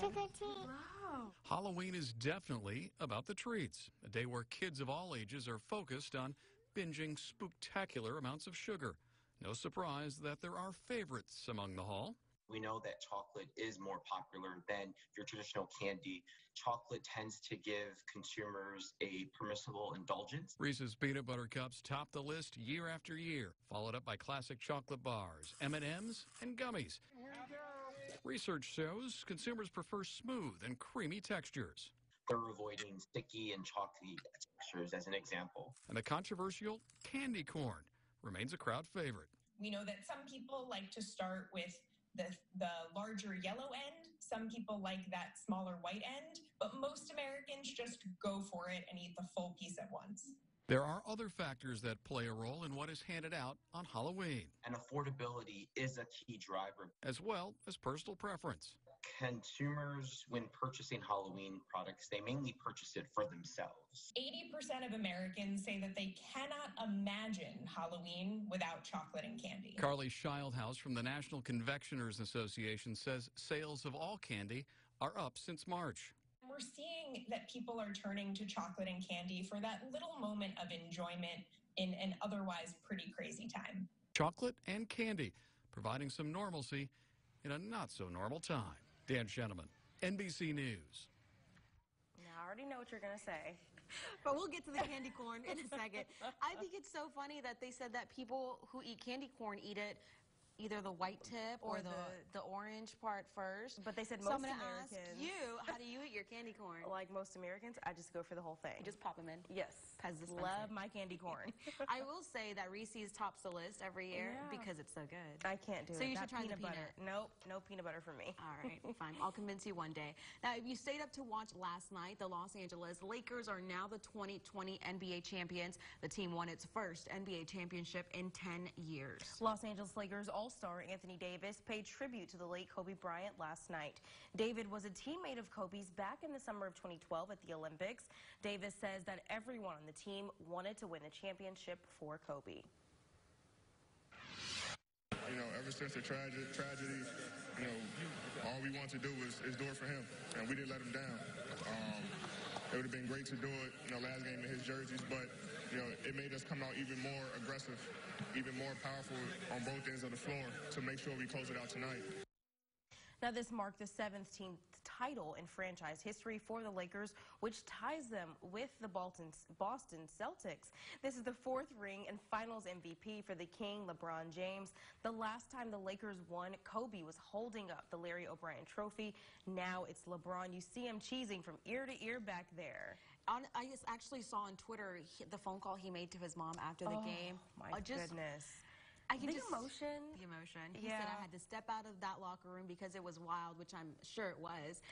a good treat. Wow. Halloween is definitely about the treats, a day where kids of all ages are focused on binging spooktacular amounts of sugar. No surprise that there are favorites among the haul. We know that chocolate is more popular than your traditional candy. Chocolate tends to give consumers a permissible indulgence. Reese's Peanut Butter Cups top the list year after year, followed up by classic chocolate bars, M&Ms, and gummies. Research shows consumers prefer smooth and creamy textures. They're avoiding sticky and chalky textures, as an example. And the controversial candy corn remains a crowd favorite. We know that some people like to start with the larger yellow end. Some people like that smaller white end, but most Americans just go for it and eat the full piece at once. There are other factors that play a role in what is handed out on Halloween. And affordability is a key driver, as well as personal preference. Consumers, when purchasing Halloween products, they mainly purchase it for themselves. 80% of Americans say that they cannot imagine Halloween without chocolate and candy. Carly Schildhouse from the National Confectioners Association says sales of all candy are up since March. We're seeing that people are turning to chocolate and candy for that little moment of enjoyment in an otherwise pretty crazy time. Chocolate and candy, providing some normalcy in a not-so-normal time. Dan Sheneman, NBC News. Now, I already know what you're going to say. But we'll get to the candy corn in a second. I think it's so funny that they said that people who eat candy corn eat it either the white tip or the orange part first. But they said so most I'm Americans. Ask you, how do you eat your candy corn? Like most Americans, I just go for the whole thing. You just pop them in? Yes. Dispenser. Love my candy corn. I will say that Reese's tops the list every year because it's so good. I can't do it. So you should That try the butter. peanut. Nope, no peanut butter for me. All right, fine. I'll convince you one day. Now, if you stayed up to watch last night, the Los Angeles Lakers are now the 2020 NBA champions. The team won its first NBA championship in 10 years. Los Angeles Lakers All-Star Anthony Davis paid tribute to the late Kobe Bryant last night. David was a teammate of Kobe's back in the summer of 2012 at the Olympics. Davis says that everyone on the team wanted to win the championship for Kobe. You know, ever since the tragedy, you know, all we want to do is do it for him, and we didn't let him down. It would have been great to do it, you know, last game in his jerseys, but, you know, it made us come out even more aggressive, even more powerful on both ends of the floor to make sure we close it out tonight. Now, this marked the 17th title in franchise history for the Lakers, which ties them with the Boston Celtics. This is the fourth ring and finals MVP for the King, LeBron James. The last time the Lakers won, Kobe was holding up the Larry O'Brien trophy. Now it's LeBron. You see him cheesing from ear to ear back there. I just actually saw on Twitter the phone call he made to his mom after the game. My goodness. The emotion. He said I had to step out of that locker room because it was wild, which I'm sure it was.